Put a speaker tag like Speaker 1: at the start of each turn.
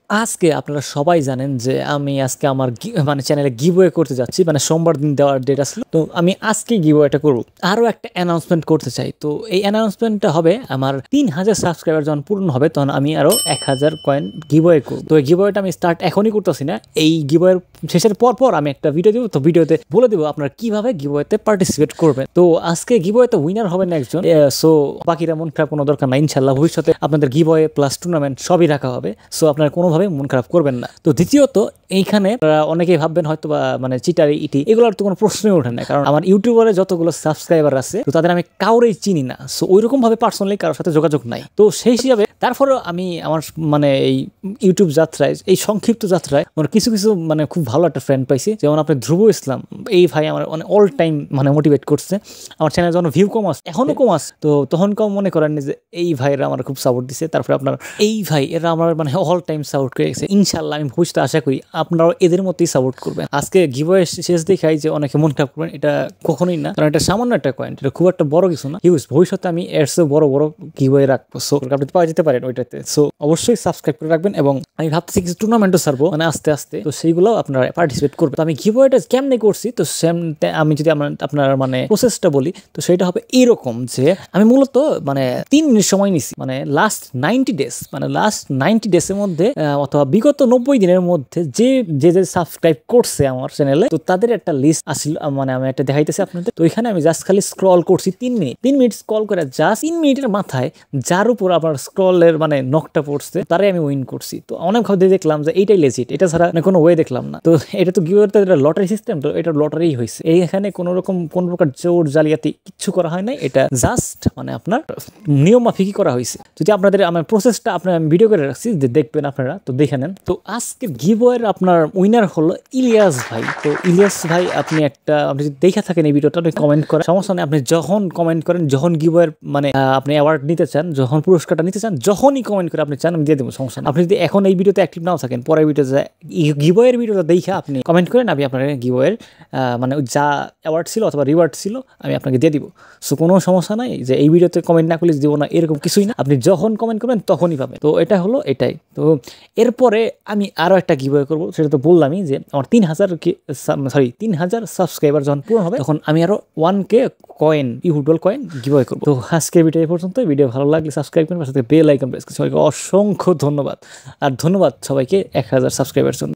Speaker 1: আজকে আপনারা সবাই জানেন যে আমি আজকে আমার মানে চ্যানেলে গিভওয়ে করতে যাচ্ছি, মানে সোমবার দিন দেওয়ার ডেট আসলো। তো আমি আজকে গিভওয়েটা করব। আরও একটা অ্যানাউন্সমেন্ট করতে চাই। তো এই অ্যানাউন্সমেন্টটা হবে আমার 3000 সাবস্ক্রাইবার যখন পূর্ণ হবে তখন আমি আরও 1000 কয়েন গিভওয়ে করব। তো এই গিভওয়েটা আমি স্টার্ট এখনই করতেছি না, এই গিভওয়ের শেষের পর আমি একটা ভিডিও দেবো। তো ভিডিওতে বলে দেবো আপনারা কিভাবে গিভওয়েতে পার্টিসিপেট করবেন। তো আজকে গিভওয়েতে উইনার হবেন একজন। সো বাকিরা মন খারাপ কোনো দরকার নাই, ইনশাল্লাহ ভবিষ্যতে আপনাদের গিভওয়ে প্লাস টুর্নামেন্ট সবই রাখা হবে। সো আপনারা কোনোভাবে মন খারাপ করবেন না। তো দ্বিতীয়ত এইখানে অনেকেই ভাববেন হয়তো বা মানে চিটারি ইটি এগুলোর তো কোনো প্রশ্নই ওঠে না, কারণ আমার ইউটিউবারে যতগুলো সাবস্ক্রাইবার আছে তো তাদের আমি কাউরেই চিনি না। সো ওইরকম ভাবে পার্সোনালি কারোর সাথে যোগাযোগ নাই। তো সেই হিসাবে তারপরেও আমি আমার মানে এই ইউটিউব যাত্রায়, এই সংক্ষিপ্ত যাত্রায় মানে কিছু মানে খুব ভালো একটা ফ্রেন্ড পাইছি। যেমন আপনি ধ্রুব ইসলাম, এই ভাই আমার মানে অল টাইম মানে মোটিভেট করছে। আমার চ্যানেল যখন ভিউ কম আসে, এখনো কম আসে, তো তখন কম মনে করেন যে এই ভাইরা আমার খুব সাপোর্ট দিছে। তারপরে আপনার এই ভাই এরা আমার মানে অল টাইম সাপোর্ট করে গেছে। ইনশাল্লাহ আমি ভবিষ্যতে আশা করি আপনারাও এদের মতোই সাপোর্ট করবেন। আজকে গিভওয়ে শেষ দেখাই যে অনেকে মন খারাপ করবেন, এটা কখনোই না, কারণ এটা সামান্য একটা কয়েন, এটা খুব একটা বড় কিছু না। হিউজ, ভবিষ্যতে আমি এর চেয়ে বড় গিভওয়ে রাখবো। সো আপনি পাওয়া যেতে পারেন ওইটাতে। সো অবশ্যই সাবস্ক্রাইব করে রাখবেন এবং আমি ভাবতেছি কিছু টুর্নামেন্টও ছাড়বো মানে আস্তে আস্তে, তো সেইগুলো আপনারা পার্টিসিপেট করবেন। তো আমি গিভওয়েটা কেমনে করছি, তো সেম আমি যদি আপনার মানে প্রসেসটা বলি, তো সেটা হবে এইরকম যে আমি মূলত মানে 3 মিনিট সময় নিছি, মানে লাস্ট 90 ডেজ, মানে লাস্ট 90 ডেজের মধ্যে অথবা বিগত 90 দিনের মধ্যে যে সাবস্ক্রাইব করছে আমার চ্যানেলে, তো তাদের একটা লিস্ট আসল, মানে আমি একটা দেখাইতেছি আপনাদের। তো এখানে আমি জাস্ট খালি স্ক্রল করছি 3 মিনিট স্ক্রল করে জাস্ট 3 মিনিটের মাথায় যার উপর আবার স্ক্রলের মানে নকটা পড়ছে তারাই আমি উইন করছি। তো অনেক ভাবে দেখলাম যে এইটাই লেজিট, এটা ছাড়া কোনো ওয়ে দেখলাম না। তো এটা তো গিভওয়েতে এটা লটারি সিস্টেম, তো এটা লটারি হয়েছে। এইখানে কোনো প্রকার জোর জালিয়াতি কিচ্ছু করা হয় নাই, এটা জাস্ট মানে আপনার নিয়ম মাফিকই করা হয়েছে। যদি আপনাদের আমার প্রসেসটা আপনার আমি ভিডিও করে রাখছি, যে দেখবেন আপনারা, তো দেখে নেন। তো আজকে গিভওয়ের আপনার উইনার হলো ইলিয়াস ভাই। তো ইলিয়াস ভাই আপনি যদি দেখে থাকেন এই ভিডিওটা, আপনি কমেন্ট করেন, সমস্যা নেই। আপনি যখন কমেন্ট করেন, যখন গিভওয়ের মানে আপনি অ্যাওয়ার্ড নিতে চান, যখন পুরস্কারটা নিতে চান, যখনই কমেন্ট করে আপনি চান আমি দিয়ে দেবো, সমস্যা নেই। আপনি যদি এখন এই ভিডিওতে অ্যাক্টিভ নাও থাকেন, পরের ভিডিওতে গিভওয়ের ভিডিওটা দেখে আপনি কমেন্ট করেন, আমি আপনার গিভওয়ের মানে যা অ্যাওয়ার্ড ছিল অথবা রিওয়ার্ড ছিল আমি আপনাকে দিয়ে দিব। সো কোনো সমস্যা নাই যে এই ভিডিওতে কমেন্ট না করলে দিব না, এরকম কিছুই না। আপনি যখন কমেন্ট করবেন তখনই পাবেন। তো এটা হলো এটাই। তো এরপরে আমি আরও একটা গিভওয়ে করবো, সেটা তো বললামই যে আমার 3000 সাবস্ক্রাইবার যখন পূরণ হবে তখন আমি আরও 1K coin, football coin giveaway করবো। তো আজকের ভিডিও এই পর্যন্ত। ভিডিও ভালো লাগলে সাবস্ক্রাইব করুন, সাথে বেল আইকন প্রেস করুন। সবাইকে অসংখ্য ধন্যবাদ, আর ধন্যবাদ সবাইকে 1000 সাবস্ক্রাইবার জন্য।